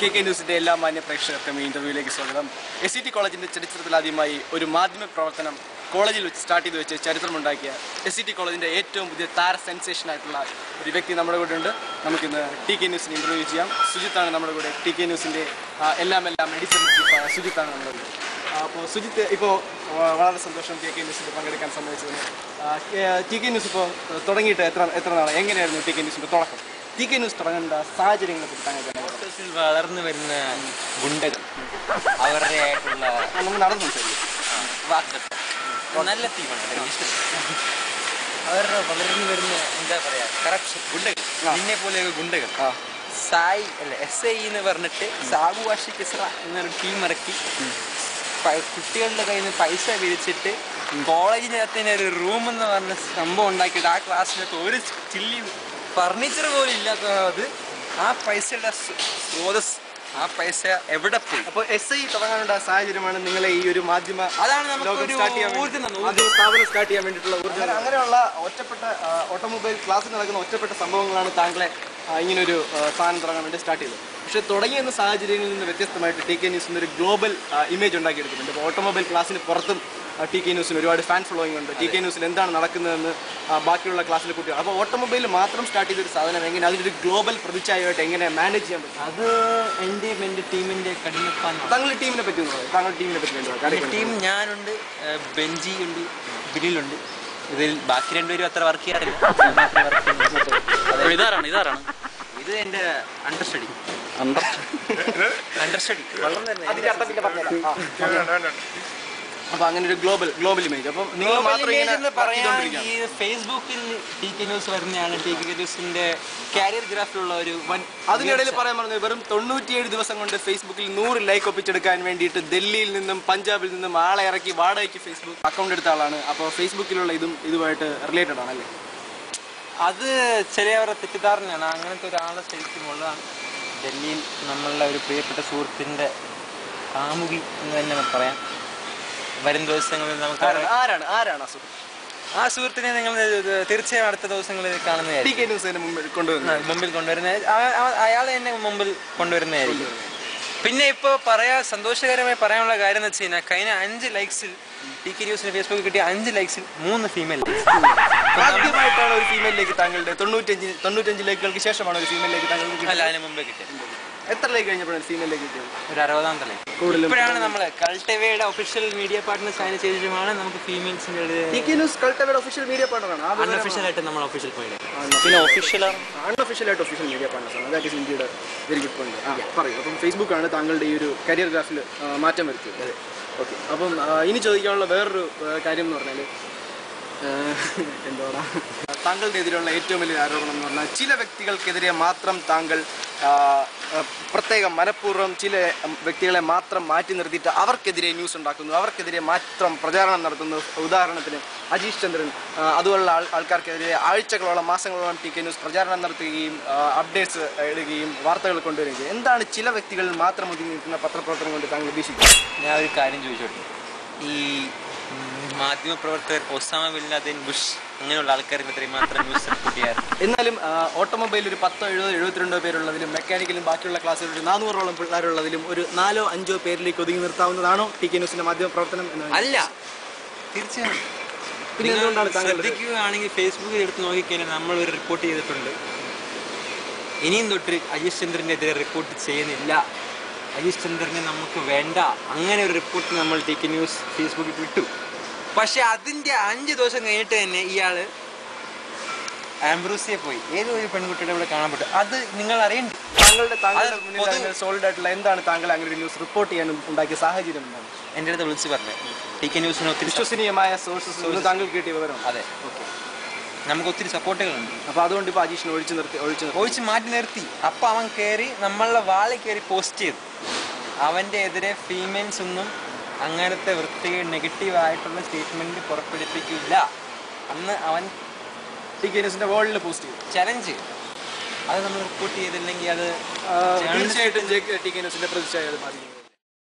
KK ന്യൂസിൻ്റെ എല്ലാ മാന്യ പ്രേക്ഷകർക്കും ഈ ഇൻ്റർവ്യൂവിലേക്ക് സ്വാഗതം. SCT കോളേജിൻ്റെ ചരിത്രത്തിലാദ്യമായി ഒരു മാധ്യമ പ്രവർത്തനം കോളേജിൽ വെച്ച് സ്റ്റാർട്ട് ചെയ്ത് വെച്ച് ചരിത്രമുണ്ടാക്കിയ SCT കോളേജിൻ്റെ ഏറ്റവും പുതിയ താര സെൻസേഷനായിട്ടുള്ള ഒരു വ്യക്തി നമ്മുടെ കൂടെ ഉണ്ട്. നമുക്കിന്ന് TK ന്യൂസിന് ഇൻ്റർവ്യൂ ചെയ്യാം. സുജിത്താണ് നമ്മുടെ കൂടെ. TK ന്യൂസിൻ്റെ എല്ലാം എഡിറ്റർ ചീഫായ സുജിത്താണ് നമ്മുടെ കൂടെ. അപ്പോൾ സുജിത്ത് ഇപ്പോൾ വളരെ സന്തോഷം KK ന്യൂസിൽ പങ്കെടുക്കാൻ സമ്മതിച്ചതിന്. TK ന്യൂസ് ഇപ്പോൾ തുടങ്ങിയിട്ട് എത്ര നാളെ എങ്ങനെയായിരുന്നു TK ന്യൂസിൻ്റെ തുടക്കം? TK ന്യൂസ് തുടങ്ങേണ്ട സാഹചര്യങ്ങളെ പറ്റി താങ്കൾ വളർന്നു വരുന്ന ഗുണ്ടകൾ അവരുടെ ആയിട്ടുള്ള നമുക്ക് നടന്നു സംസാരിക്കും. നല്ല തീമാണ് അവരുടെ വളർന്നു വരുന്ന എന്താ പറയാ കറപ്ഷൻ ഗുണ്ടകൾ, നിന്നെ പോലെ ഗുണ്ടകൾ. സായി അല്ല SI എന്ന് പറഞ്ഞിട്ട് സാബു ആഷി കിസ്ര എന്നൊരു ടീം ഇറക്കി കുട്ടികളുടെ കയ്യിൽ നിന്ന് പൈസ പിരിച്ചിട്ട് കോളേജിനകത്ത് തന്നെ ഒരു റൂം എന്ന് പറഞ്ഞ സംഭവം ഉണ്ടാക്കിയിട്ട് ആ ക്ലാസ്സിനകത്ത് ഒരു ചില്ലി ഫർണിച്ചർ പോലും ഇല്ലാത്തത്. ആ പൈസയുടെ സ്രോതസ്, ആ പൈസ എവിടെ പോയി? അപ്പോൾ SI തുടങ്ങാനുള്ള സാഹചര്യമാണ് നിങ്ങളെ ഈ ഒരു മാധ്യമ അതാണ് നമുക്ക് സ്റ്റാർട്ട് ചെയ്യാൻ വേണ്ടിയിട്ടുള്ള ഊർജ്ജം. അങ്ങനെയുള്ള ഒറ്റപ്പെട്ട ഓട്ടോമൊബൈൽ ക്ലാസ്സിൽ നടക്കുന്ന ഒറ്റപ്പെട്ട സംഭവങ്ങളാണ് താങ്കളെ ഇങ്ങനൊരു സാധനം തുടങ്ങാൻ വേണ്ടി സ്റ്റാർട്ട് ചെയ്തത്. പക്ഷേ തുടങ്ങിയെന്ന സാഹചര്യങ്ങളിൽ നിന്ന് വ്യത്യസ്തമായിട്ട് TK ന്യൂസിന് ഒരു ഗ്ലോബൽ ഇമേജ് ഉണ്ടാക്കിയെടുക്കുന്നുണ്ട്. ഇപ്പോൾ ഓട്ടോമൊബൈൽ ക്ലാസ്സിന് പുറത്തും TK ന്യൂസിന് ഒരുപാട് ഫാൻ ഫോളോയിങ് ഉണ്ട്. TK ന്യൂസിൽ എന്താണ് നടക്കുന്നതെന്ന് ബാക്കിയുള്ള ക്ലാസ്സിലെ കുട്ടികൾ. അപ്പോൾ ഓട്ടോമൊബൈൽ മാത്രം സ്റ്റാർട്ട് ചെയ്തൊരു സാധനം എങ്ങനെ അതിനൊരു ഗ്ലോബൽ പ്രതിച്ഛായമായിട്ട് എങ്ങനെ മാനേജ് ചെയ്യാൻ പറ്റും? അത് എൻ്റെ ടീമിൻ്റെ കഠിനപ്പാണ്. താങ്കളുടെ ടീമിനെ പറ്റി താങ്കളുടെ ടീമിനെ പറ്റി ടീം ഞാനുണ്ട്, ബെഞ്ചി ഉണ്ട്, ബിനിലുണ്ട്. ഇതിൽ ബാക്കി രണ്ടുപേരും അത്ര വർക്ക് ചെയ്യാറില്ല. ഇത് എൻ്റെ അണ്ടർസ്റ്റഡി. അപ്പോൾ അങ്ങനെ ഒരു ഗ്ലോബൽ ഇമേജ്. അപ്പം നിങ്ങൾ മാത്രം ഫേസ്ബുക്കിൽ TK ന്യൂസ് വരുന്നതാണ് TK ന്യൂസിന്റെ കാരിയർ ഗ്രാഫിലുള്ള ഒരു വൻ. അതിനിടയിൽ പറയാൻ പറഞ്ഞത് വെറും 97 ദിവസം കൊണ്ട് ഫേസ്ബുക്കിൽ 100 ലൈക്ക് ഒപ്പിച്ചെടുക്കാൻ വേണ്ടിയിട്ട് ഡൽഹിയിൽ നിന്നും പഞ്ചാബിൽ നിന്നും ആളെ ഇറക്കി വാടകയ്ക്ക് ഫേസ്ബുക്ക് അക്കൗണ്ട് എടുത്ത ആളാണ്. അപ്പോൾ ഫേസ്ബുക്കിലുള്ള ഇതുമായിട്ട് റിലേറ്റഡ് ആണല്ലേ? അത് ചിലവരുടെ തെറ്റിദ്ധാരണയാണ്. അങ്ങനത്തെ ഒരാളെ ശരിക്കും ഉള്ളതാണ്. ഡൽഹിയിൽ നമ്മളുടെ ഒരു പ്രിയപ്പെട്ട സുഹൃത്തിൻ്റെ കാമുകി എന്ന് തന്നെ പറയാം. വരും ദിവസങ്ങളിൽ നമുക്ക് ആരാണ് ആ സുഹൃത്തിനെ നിങ്ങൾ തീർച്ചയായും അടുത്ത ദിവസങ്ങളിൽ കാണുന്നതായിരിക്കും. മുമ്പിൽ കൊണ്ടുവരുന്നത് അയാളെ തന്നെ മുമ്പിൽ കൊണ്ടുവരുന്നതായിരിക്കും. പിന്നെ ഇപ്പോൾ സന്തോഷകരമായി പറയാനുള്ള കാര്യം എന്ന് വെച്ച് കഴിഞ്ഞാൽ കഴിഞ്ഞ 5 ലൈക്സിൽ TK ന്യൂസിന് ഫേസ്ബുക്കിൽ കിട്ടിയ 5 ലൈക്സിൽ 3 ഫീമെയിൽ ലൈക്സ്. ആദ്യമായിട്ടാണ് ഒരു ഫീമെയിലേക്ക് താങ്കളുടെ 95 ലൈക്കുകൾക്ക് ശേഷമാണ് ഒരു ഫീമെയിലേക്ക് താങ്കൾ? അല്ല, അതിന് മുമ്പേ കിട്ടിയത്. എത്ര ലൈക്ക് കഴിഞ്ഞപ്പോഴാണ് ഫീമെയിലേക്ക് കിട്ടിയത്? ഒരു 60ാമത്തെ ലൈക്ക്. ഇപ്പോഴാണ് നമ്മൾ കൾട്ടവയുടെ ഒഫീഷ്യൽ മീഡിയ പാർട്ട്നർ സൈൻ ചെയ്തിട്ടുമാണ് നമുക്ക് ഫീമെയിൽസിന്റെ TK ന്യൂസ് കൾട്ടവയുടെ ഒഫീഷ്യൽ മീഡിയ പാർട്ണറാണ്. അൺഒഫീഷ്യൽ ആയിട്ട് നമ്മൾ ഒഫീഷ്യൽ പോയില്ല. പിന്നെ അൺഒഫീഷ്യൽ ആയിട്ട് ഒഫീഷ്യൽ മീഡിയ പാർട്ണറാണ്. ദാറ്റ് ഈസ് ഇന്ത്യയുടെ വെരി ഗുഡ് പോയിന്റ്. പറയൂ. അപ്പം ഫേസ്ബുക്കാണ് താങ്കളുടെ ഈ ഒരു കരിയർ ഗ്രാഫിൽ മാറ്റം വരുത്തിയത്. ഓക്കെ. അപ്പം ഇനി ചോദിക്കാനുള്ള വേറൊരു കാര്യം എന്ന് പറഞ്ഞാൽ എന്താണ് താങ്കളുടെ എതിരെയുള്ള ഏറ്റവും വലിയ ആരോപണം എന്ന് പറഞ്ഞാൽ ചില വ്യക്തികൾക്കെതിരെ മാത്രം താങ്കൾ പ്രത്യേകം മനഃപൂർവ്വം ചില വ്യക്തികളെ മാത്രം മാറ്റി നിർത്തിയിട്ട് അവർക്കെതിരെ ന്യൂസ് ഉണ്ടാക്കുന്നു, അവർക്കെതിരെ മാത്രം പ്രചാരണം നടത്തുന്നു. ഉദാഹരണത്തിന് അജീഷ് ചന്ദ്രൻ അതുപോലുള്ള ആൾക്കാർക്കെതിരെ ആഴ്ചകളോളം മാസങ്ങളോളം TK ന്യൂസ് പ്രചാരണം നടത്തുകയും അപ്ഡേറ്റ്സ് ഇടുകയും വാർത്തകൾ കൊണ്ടുവരികയും ചെയ്യും. എന്താണ് ചില വ്യക്തികളിൽ മാത്രം ഒതുങ്ങി നിൽക്കുന്ന പത്രപ്രവർത്തനം കൊണ്ട് താങ്കൾ ഉദ്ദേശിക്കുന്നത്? ഞാൻ ഒരു കാര്യം ചോദിച്ചോട്ടെ. ഈ മാധ്യമപ്രവർത്തകർ ഒസാമ ബിൻ ലാദൻ, ബുഷ് അങ്ങനെയുള്ള ആൾക്കാർക്കെതിരെ മാത്രം ന്യൂസ് റിപ്പോർട്ട് ചെയ്യാറ്. എന്നാലും ഓട്ടോമൊബൈൽ ഒരു 10, 70, 72 പേരുള്ളതിലും മെക്കാനിക്കലും ബാക്കിയുള്ള ക്ലാസ്സിൽ ഒരു 400ഓളം പിള്ളേരുള്ളതിലും ഒരു 4, 5 പേരിലേക്ക് ഒതുങ്ങി നിർത്താവുന്നതാണോ TK ന്യൂസിന്റെ മാധ്യമ പ്രവർത്തനം? അല്ല, തീർച്ചയായും. പിന്നെ എന്തുകൊണ്ടാണ് ശ്രദ്ധിക്കുകയാണെങ്കിൽ ഫേസ്ബുക്കിൽ എടുത്ത് നോക്കിക്കഴിഞ്ഞാൽ നമ്മൾ ഒരു റിപ്പോർട്ട് ചെയ്തിട്ടുണ്ട്. ഇനിയും തൊട്ട് അജീഷ് ചന്ദ്രൻ്റെ എതിരെ റിപ്പോർട്ട് ചെയ്യുന്നില്ല. അജീഷ് ചന്ദ്രനെ നമുക്ക് വേണ്ട, അങ്ങനെ ഒരു റിപ്പോർട്ട് നമ്മൾ TK ന്യൂസ് ഫേസ്ബുക്കിൽ വിട്ടു. പക്ഷെ അതിൻ്റെ 5 ദിവസം കഴിഞ്ഞിട്ട് തന്നെ ഇയാള് ആംബ്രൂസിയെ പോയി ഏതോ ഒരു പെൺകുട്ടിയുടെ ഇവിടെ കാണപ്പെട്ടു. അത് നിങ്ങൾ അറിയണ്ടേ? താങ്കളുടെ സോളിഡ് ആയിട്ടുള്ള എന്താണ് താങ്കൾ അങ്ങനെ ഒരു ന്യൂസ് റിപ്പോർട്ട് ചെയ്യാനും ഉണ്ടാക്കിയ സാഹചര്യം എന്താണ്? എൻ്റെ അടുത്ത് വിളിച്ച് പറഞ്ഞു TK ന്യൂസിന് ഒത്തിരി വിശ്വസനീയമായ സോഴ്സസ് താങ്കൾ കിട്ടിയ വിവരം. അതെ, ഓക്കെ. നമുക്ക് ഒത്തിരി സപ്പോർട്ടുകളുണ്ട്. അപ്പോൾ അതുകൊണ്ട് ഇപ്പോൾ അജീഷിനെ ഒഴിച്ച് മാറ്റി നിർത്തി. അപ്പം അവൻ കയറി നമ്മളുടെ വാളിൽ കയറി പോസ്റ്റ് ചെയ്തു. അവൻ്റെ എതിരെ ഫീമെയിൽസ് ഒന്നും അങ്ങനത്തെ നെഗറ്റീവായിട്ടുള്ള സ്റ്റേറ്റ്മെൻറ്റ് പുറപ്പെടുപ്പിക്കില്ല അന്ന് അവൻ TK ന്യൂസിൻ്റെ വാളിൽ പോസ്റ്റ് ചെയ്തു. ചലഞ്ച്. അത് നമ്മൾ റിപ്പോർട്ട് ചെയ്തില്ലെങ്കിൽ അത് തീർച്ചയായിട്ടും TK ന്യൂസിൻ്റെ പ്രതിച്ഛായ ബാധിക്കും.